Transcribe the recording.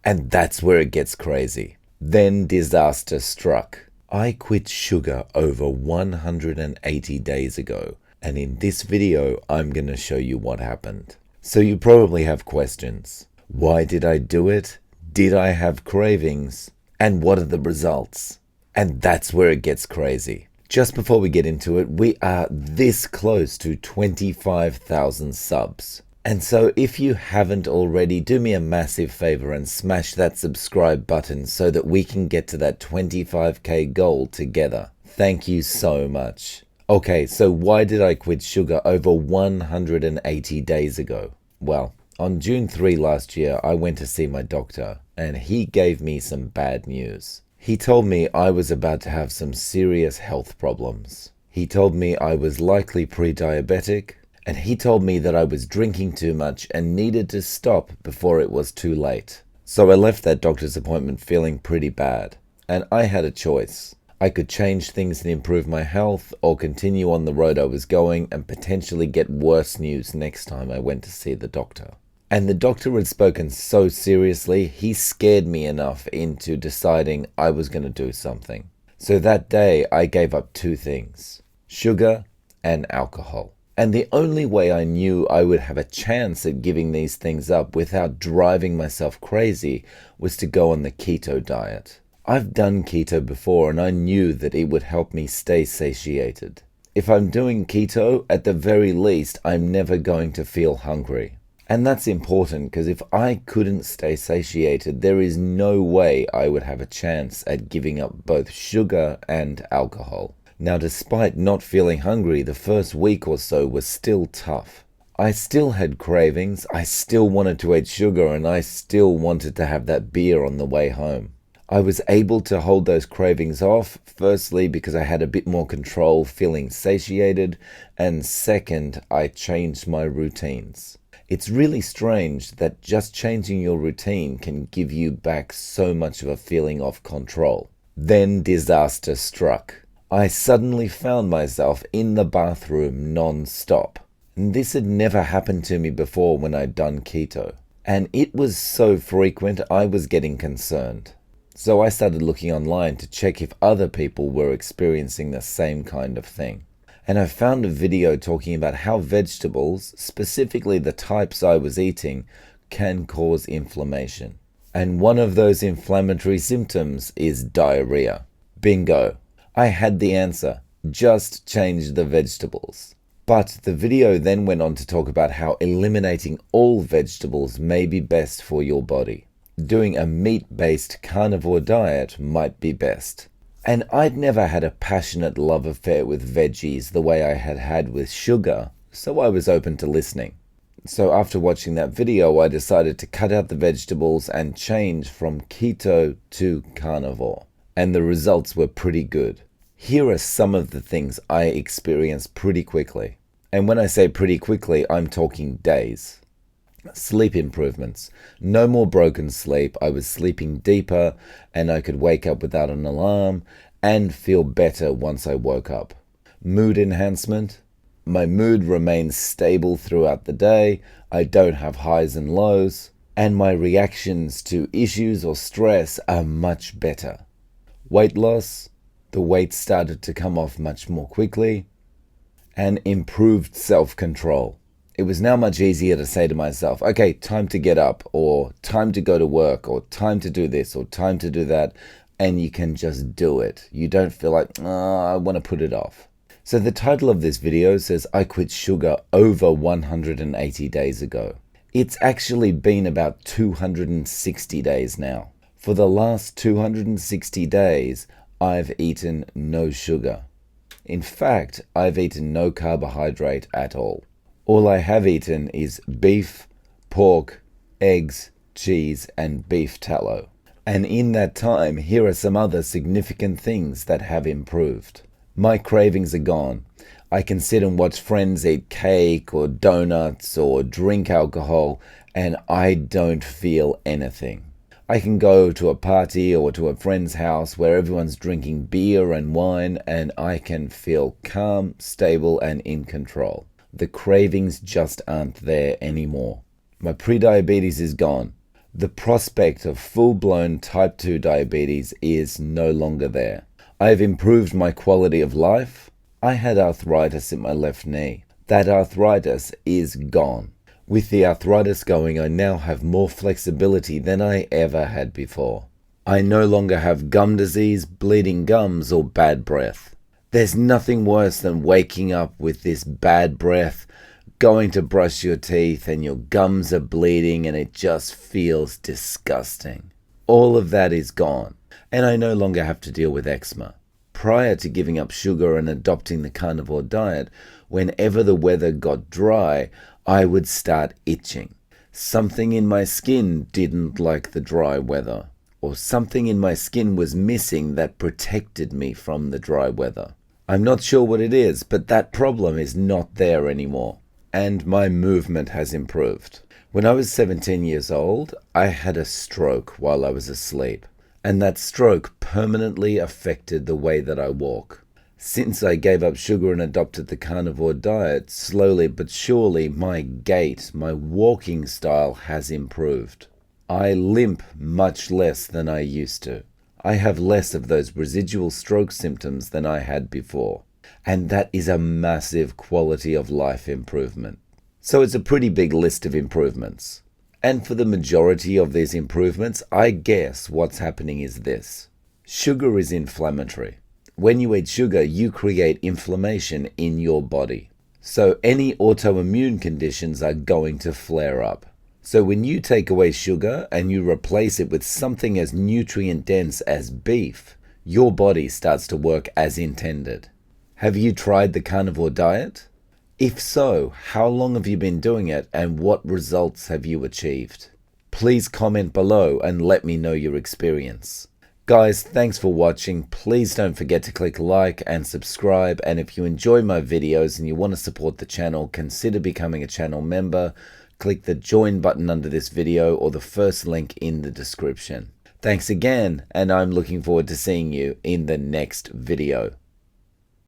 And that's where it gets crazy. Then disaster struck. I quit sugar over 180 days ago, and in this video I'm going to show you what happened. So you probably have questions. Why did I do it? Did I have cravings? And what are the results? And that's where it gets crazy. Just before we get into it, we are this close to 25,000 subs. And so if you haven't already, do me a massive favor and smash that subscribe button so that we can get to that 25k goal together. Thank you so much. Okay, so why did I quit sugar over 180 days ago? Well, on June 3 last year, I went to see my doctor and he gave me some bad news. He told me I was about to have some serious health problems. He told me I was likely pre-diabetic, and he told me that I was drinking too much and needed to stop before it was too late. So I left that doctor's appointment feeling pretty bad, and I had a choice. I could change things and improve my health, or continue on the road I was going and potentially get worse news next time I went to see the doctor. And the doctor had spoken so seriously, he scared me enough into deciding I was going to do something. So that day I gave up two things: sugar and alcohol. And the only way I knew I would have a chance at giving these things up without driving myself crazy was to go on the keto diet. I've done keto before and I knew that it would help me stay satiated. If I'm doing keto, at the very least, I'm never going to feel hungry. And that's important because if I couldn't stay satiated, there is no way I would have a chance at giving up both sugar and alcohol. Now, despite not feeling hungry, the first week or so was still tough. I still had cravings, I still wanted to eat sugar, and I still wanted to have that beer on the way home. I was able to hold those cravings off, firstly because I had a bit more control, feeling satiated, and second, I changed my routines. It's really strange that just changing your routine can give you back so much of a feeling of control. Then disaster struck. I suddenly found myself in the bathroom non-stop. And this had never happened to me before when I'd done keto. And it was so frequent I was getting concerned. So I started looking online to check if other people were experiencing the same kind of thing. And I found a video talking about how vegetables, specifically the types I was eating, can cause inflammation. And one of those inflammatory symptoms is diarrhea. Bingo! I had the answer. Just change the vegetables. But the video then went on to talk about how eliminating all vegetables may be best for your body. Doing a meat-based carnivore diet might be best. And I'd never had a passionate love affair with veggies the way I had had with sugar, so I was open to listening. So after watching that video, I decided to cut out the vegetables and change from keto to carnivore. And the results were pretty good. Here are some of the things I experienced pretty quickly. And when I say pretty quickly, I'm talking days. Sleep improvements. No more broken sleep. I was sleeping deeper and I could wake up without an alarm and feel better once I woke up. Mood enhancement. My mood remains stable throughout the day. I don't have highs and lows. And my reactions to issues or stress are much better. Weight loss. The weight started to come off much more quickly. And improved self-control. It was now much easier to say to myself, okay, time to get up, or time to go to work, or time to do this, or time to do that, and you can just do it. You don't feel like, I want to put it off. So the title of this video says, I quit sugar over 180 days ago. It's actually been about 260 days now. For the last 260 days, I've eaten no sugar. In fact, I've eaten no carbohydrate at all. All I have eaten is beef, pork, eggs, cheese, and beef tallow. And in that time, here are some other significant things that have improved. My cravings are gone. I can sit and watch friends eat cake or donuts or drink alcohol, and I don't feel anything. I can go to a party or to a friend's house where everyone's drinking beer and wine, and I can feel calm, stable, and in control. The cravings just aren't there anymore. My prediabetes is gone. The prospect of full-blown type 2 diabetes is no longer there. I have improved my quality of life. I had arthritis in my left knee. That arthritis is gone. With the arthritis going, I now have more flexibility than I ever had before. I no longer have gum disease, bleeding gums, or bad breath. There's nothing worse than waking up with this bad breath, going to brush your teeth and your gums are bleeding and it just feels disgusting. All of that is gone, and I no longer have to deal with eczema. Prior to giving up sugar and adopting the carnivore diet, whenever the weather got dry, I would start itching. Something in my skin didn't like the dry weather, or something in my skin was missing that protected me from the dry weather. I'm not sure what it is, but that problem is not there anymore, and my movement has improved. When I was 17 years old, I had a stroke while I was asleep, and that stroke permanently affected the way that I walk. Since I gave up sugar and adopted the carnivore diet, slowly but surely my gait, my walking style has improved. I limp much less than I used to. I have less of those residual stroke symptoms than I had before. And that is a massive quality of life improvement. So it's a pretty big list of improvements. And for the majority of these improvements, I guess what's happening is this. Sugar is inflammatory. When you eat sugar, you create inflammation in your body. So any autoimmune conditions are going to flare up. So when you take away sugar and you replace it with something as nutrient dense as beef, your body starts to work as intended. Have you tried the carnivore diet? If so, how long have you been doing it and what results have you achieved? Please comment below and let me know your experience. Guys, thanks for watching. Please don't forget to click like and subscribe, and if you enjoy my videos and you want to support the channel, consider becoming a channel member. Click the join button under this video or the first link in the description. Thanks again, and I'm looking forward to seeing you in the next video.